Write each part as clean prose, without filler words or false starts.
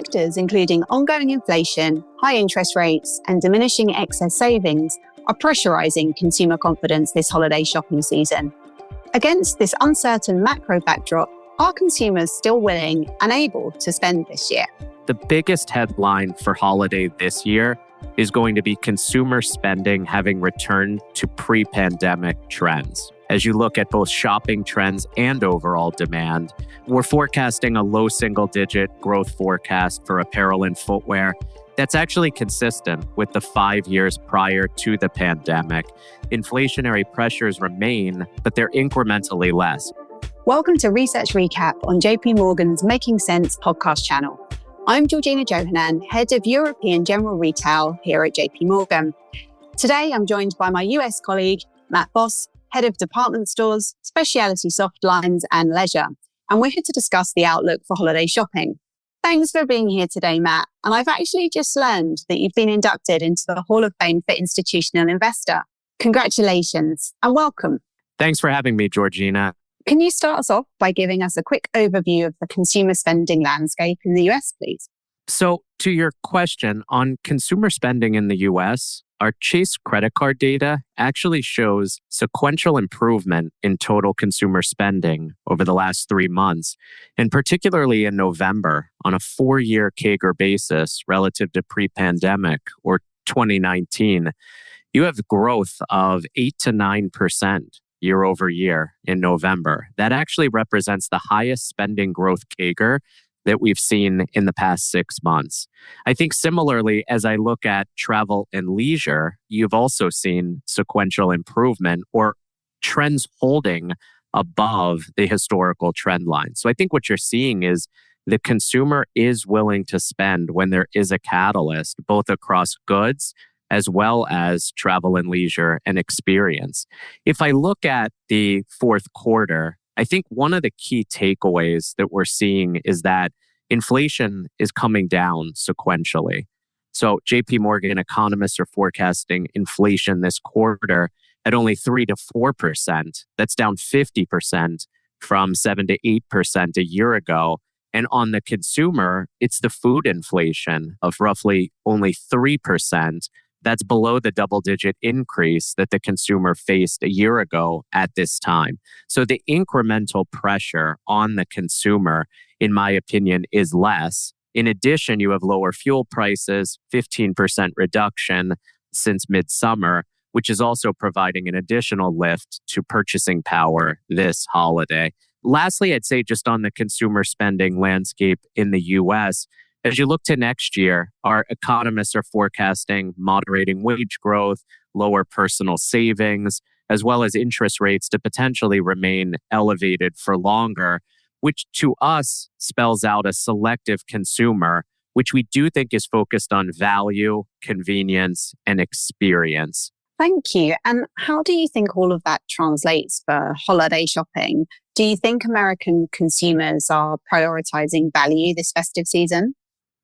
Factors including ongoing inflation, high interest rates, and diminishing excess savings are pressurizing consumer confidence this holiday shopping season. Against this uncertain macro backdrop, are consumers still willing and able to spend this year? The biggest headline for holiday this year is going to be consumer spending having returned to pre-pandemic trends. As you look at both shopping trends and overall demand, we're forecasting a low single-digit growth forecast for apparel and footwear. That's actually consistent with the 5 years prior to the pandemic. Inflationary pressures remain, but they're incrementally less. Welcome to Research Recap on JP Morgan's Making Sense podcast channel. I'm Georgina Johanan, Head of European General Retail here at JP Morgan. Today, I'm joined by my US colleague, Matt Voss, Head of Department Stores, Specialty Softlines and Leisure. And we're here to discuss the outlook for holiday shopping. Thanks for being here today, Matt. And I've actually just learned that you've been inducted into the Hall of Fame for Institutional Investor. Congratulations and welcome. Thanks for having me, Georgina. Can you start us off by giving us a quick overview of the consumer spending landscape in the US, please? So to your question on consumer spending in the US, our Chase credit card data actually shows sequential improvement in total consumer spending over the last 3 months, and particularly in November on a 4-year CAGR basis relative to pre-pandemic or 2019. You have growth of 8 to 9% year over year in November. That actually represents the highest spending growth CAGR that we've seen in the past 6 months. I think similarly, as I look at travel and leisure, you've also seen sequential improvement or trends holding above the historical trend line. So I think what you're seeing is the consumer is willing to spend when there is a catalyst, both across goods as well as travel and leisure and experience. If I look at the fourth quarter, I think one of the key takeaways that we're seeing is that inflation is coming down sequentially. So JP Morgan economists are forecasting inflation this quarter at only 3 to 4%. That's down 50% from 7 to 8% a year ago. And on the consumer, it's the food inflation of roughly only 3%. That's below the double-digit increase that the consumer faced a year ago at this time. So the incremental pressure on the consumer, in my opinion, is less. In addition, you have lower fuel prices, 15% reduction since midsummer, which is also providing an additional lift to purchasing power this holiday. Lastly, I'd say just on the consumer spending landscape in the US, as you look to next year, our economists are forecasting moderating wage growth, lower personal savings, as well as interest rates to potentially remain elevated for longer, which to us spells out a selective consumer, which we do think is focused on value, convenience, and experience. Thank you. And how do you think all of that translates for holiday shopping? Do you think American consumers are prioritizing value this festive season?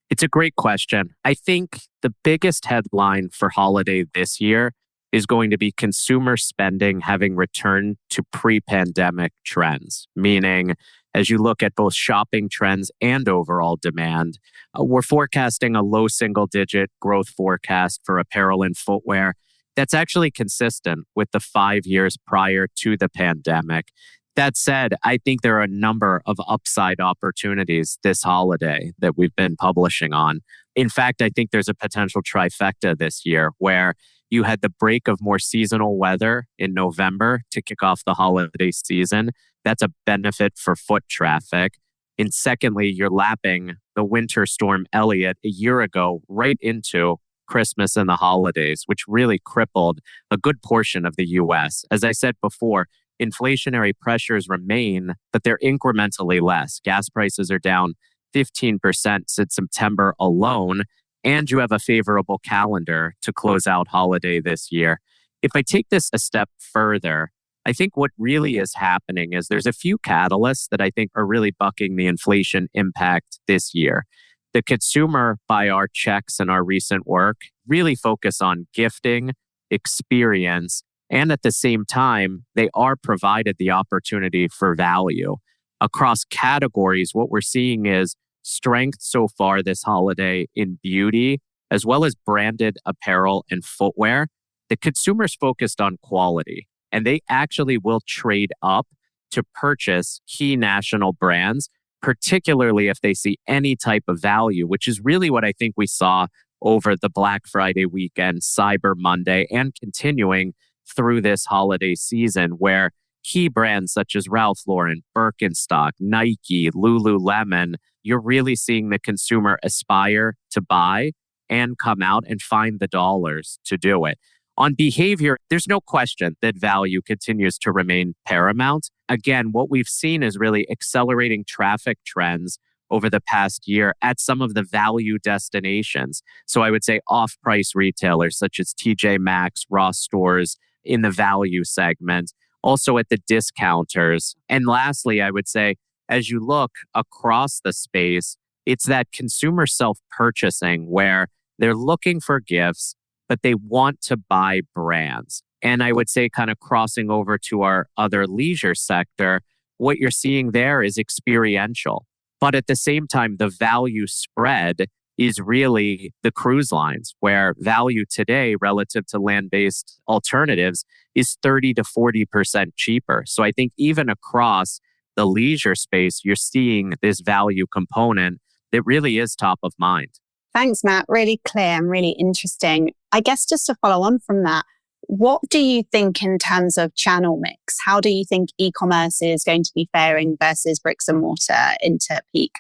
It's a great question. I think the biggest headline for holiday this year is going to be consumer spending having returned to pre-pandemic trends, meaning as you look at both shopping trends and overall demand, we're forecasting a low single-digit growth forecast for apparel and footwear. That's actually consistent with the 5 years prior to the pandemic. That said, I think there are a number of upside opportunities this holiday that we've been publishing on. In fact, I think there's a potential trifecta this year where you had the break of more seasonal weather in November to kick off the holiday season. That's a benefit for foot traffic. And secondly, you're lapping the winter storm Elliott a year ago right into Christmas and the holidays, which really crippled a good portion of the US. As I said before, inflationary pressures remain, but they're incrementally less. Gas prices are down 15% since September alone, and you have a favorable calendar to close out holiday this year. If I take this a step further, I think what really is happening is there's a few catalysts that I think are really bucking the inflation impact this year. The consumer, by our checks and our recent work, really focus on gifting, experience, and at the same time, they are provided the opportunity for value. Across categories, what we're seeing is strength so far this holiday in beauty, as well as branded apparel and footwear. The consumer's focused on quality, and they actually will trade up to purchase key national brands, particularly if they see any type of value, which is really what I think we saw over the Black Friday weekend, Cyber Monday, and continuing through this holiday season, where key brands such as Ralph Lauren, Birkenstock, Nike, Lululemon, you're really seeing the consumer aspire to buy and come out and find the dollars to do it. On behavior, there's no question that value continues to remain paramount. Again, what we've seen is really accelerating traffic trends over the past year at some of the value destinations. So I would say off-price retailers such as TJ Maxx, Ross Stores in the value segment, also at the discounters. And lastly, I would say, as you look across the space, it's that consumer self-purchasing where they're looking for gifts, but they want to buy brands. And I would say, kind of crossing over to our other leisure sector, what you're seeing there is experiential. But at the same time, the value spread is really the cruise lines, where value today relative to land-based alternatives is 30 to 40% cheaper. So I think even across the leisure space, you're seeing this value component that really is top of mind. Thanks, Matt. Really clear and really interesting. I guess just to follow on from that, what do you think in terms of channel mix? How do you think e-commerce is going to be faring versus bricks and mortar into peak?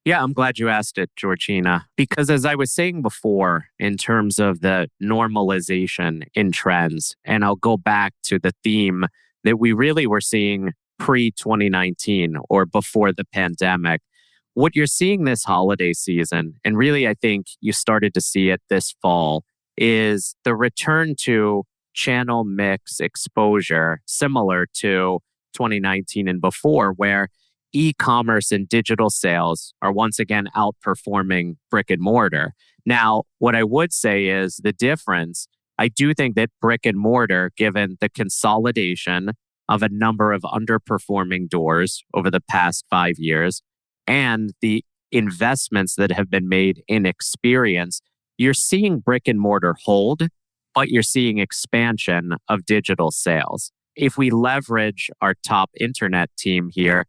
Yeah, I'm glad you asked it, Georgina, because as I was saying before, in terms of the normalization in trends, and I'll go back to the theme that we really were seeing pre-2019 or before the pandemic, what you're seeing this holiday season, and really I think you started to see it this fall, is the return to channel mix exposure similar to 2019 and before, where e-commerce and digital sales are once again outperforming brick and mortar. Now, what I would say is the difference, I do think that brick and mortar, given the consolidation of a number of underperforming doors over the past 5 years and the investments that have been made in experience, you're seeing brick and mortar hold, but you're seeing expansion of digital sales. If we leverage our top internet team here,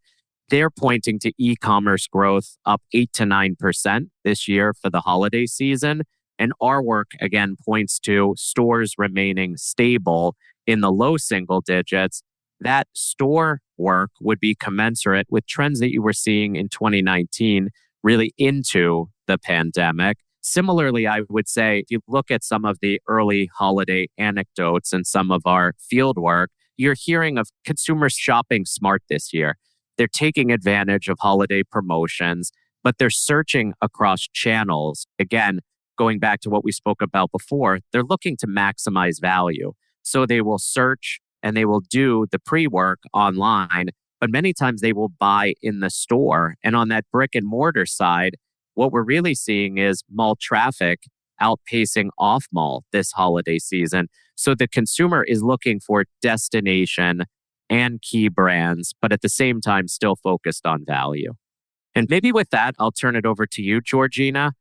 they're pointing to e-commerce growth up 8 to 9% this year for the holiday season. And our work, again, points to stores remaining stable in the low single digits. That store work would be commensurate with trends that you were seeing in 2019, really into the pandemic. Similarly, I would say, if you look at some of the early holiday anecdotes and some of our field work, you're hearing of consumers shopping smart this year. They're taking advantage of holiday promotions, but they're searching across channels. Again, going back to what we spoke about before, they're looking to maximize value. So they will search and they will do the pre-work online, but many times they will buy in the store. And on that brick and mortar side, what we're really seeing is mall traffic outpacing off-mall this holiday season. So the consumer is looking for destination and key brands, but at the same time, still focused on value. And maybe with that, I'll turn it over to you, Georgina.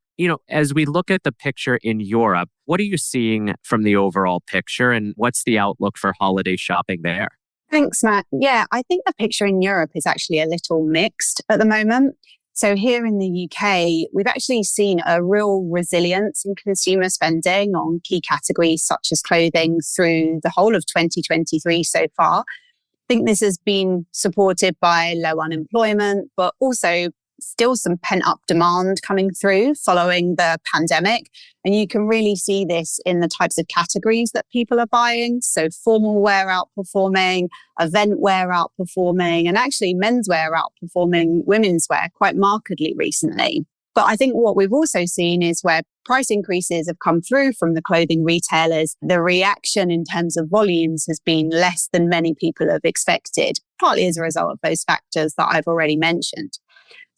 As we look at the picture in Europe, what are you seeing from the overall picture and what's the outlook for holiday shopping there? Thanks, Matt. Yeah, I think the picture in Europe is actually a little mixed at the moment. So here in the UK, we've actually seen a real resilience in consumer spending on key categories such as clothing through the whole of 2023 so far. I think this has been supported by low unemployment, but also still some pent-up demand coming through following the pandemic. And you can really see this in the types of categories that people are buying. So formal wear outperforming, event wear outperforming, and actually menswear outperforming women's wear quite markedly recently. But I think what we've also seen is where price increases have come through from the clothing retailers, the reaction in terms of volumes has been less than many people have expected, partly as a result of those factors that I've already mentioned.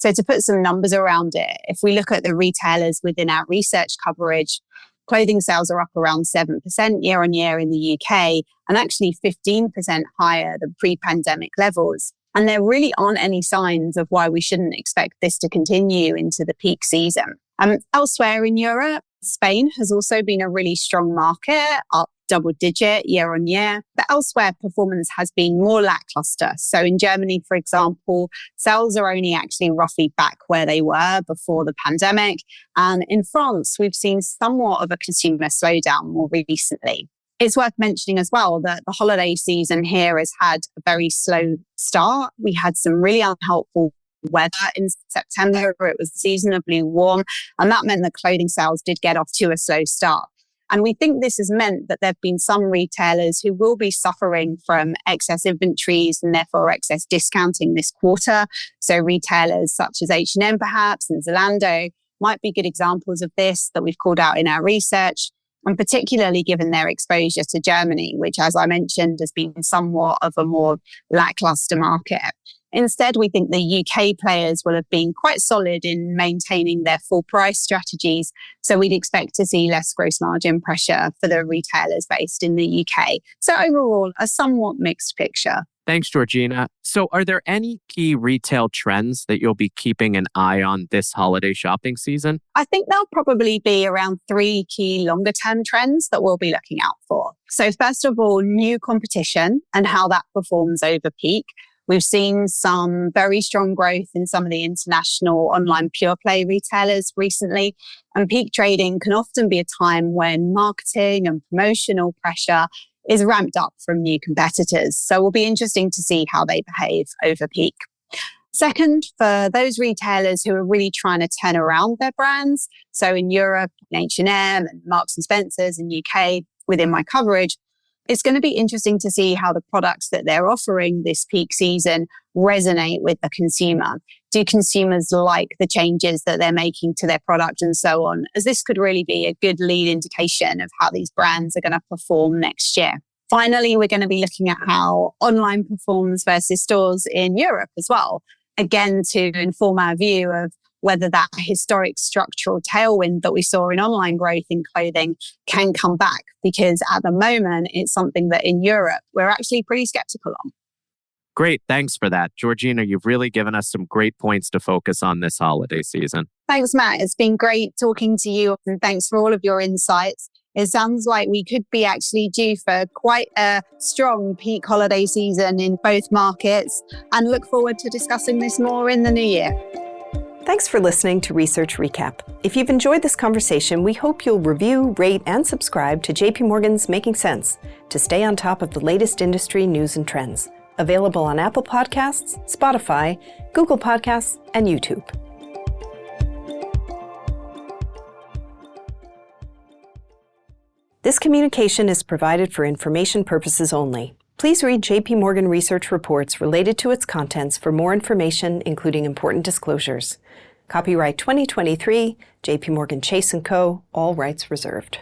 So to put some numbers around it, if we look at the retailers within our research coverage, clothing sales are up around 7% year on year in the UK and actually 15% higher than pre-pandemic levels. And there really aren't any signs of why we shouldn't expect this to continue into the peak season. Elsewhere in Europe, Spain has also been a really strong market, up double-digit year on year. But elsewhere, performance has been more lackluster. So in Germany, for example, sales are only actually roughly back where they were before the pandemic. And in France, we've seen somewhat of a consumer slowdown more recently. It's worth mentioning as well that the holiday season here has had a very slow start. We had some really unhelpful weather in September. It was seasonably warm, and that meant that clothing sales did get off to a slow start. And we think this has meant that there have been some retailers who will be suffering from excess inventories and therefore excess discounting this quarter. So retailers such as H&M perhaps and Zalando might be good examples of this that we've called out in our research, and particularly given their exposure to Germany, which, as I mentioned, has been somewhat of a more lackluster market. Instead, we think the UK players will have been quite solid in maintaining their full price strategies. So we'd expect to see less gross margin pressure for the retailers based in the UK. So overall, a somewhat mixed picture. Thanks, Georgina. So are there any key retail trends that you'll be keeping an eye on this holiday shopping season? I think there'll probably be around 3 key longer term trends that we'll be looking out for. So first of all, new competition and how that performs over peak. We've seen some very strong growth in some of the international online pure play retailers recently. And peak trading can often be a time when marketing and promotional pressure is ramped up from new competitors. So it will be interesting to see how they behave over peak. Second, for those retailers who are really trying to turn around their brands, so in Europe, H&M and Marks and Spencer's in UK within my coverage, it's going to be interesting to see how the products that they're offering this peak season resonate with the consumer. Do consumers like the changes that they're making to their product and so on? As this could really be a good lead indication of how these brands are going to perform next year. Finally, we're going to be looking at how online performs versus stores in Europe as well. Again, to inform our view of whether that historic structural tailwind that we saw in online growth in clothing can come back, because at the moment, it's something that in Europe, we're actually pretty skeptical on. Great. Thanks for that. Georgina, you've really given us some great points to focus on this holiday season. Thanks, Matt. It's been great talking to you, and thanks for all of your insights. It sounds like we could be actually due for quite a strong peak holiday season in both markets, and look forward to discussing this more in the new year. Thanks for listening to Research Recap. If you've enjoyed this conversation, we hope you'll review, rate, and subscribe to JP Morgan's Making Sense to stay on top of the latest industry news and trends. Available on Apple Podcasts, Spotify, Google Podcasts, and YouTube. This communication is provided for information purposes only. Please read JP Morgan research reports related to its contents for more information, including important disclosures. Copyright 2023, JP Morgan Chase & Co., all rights reserved.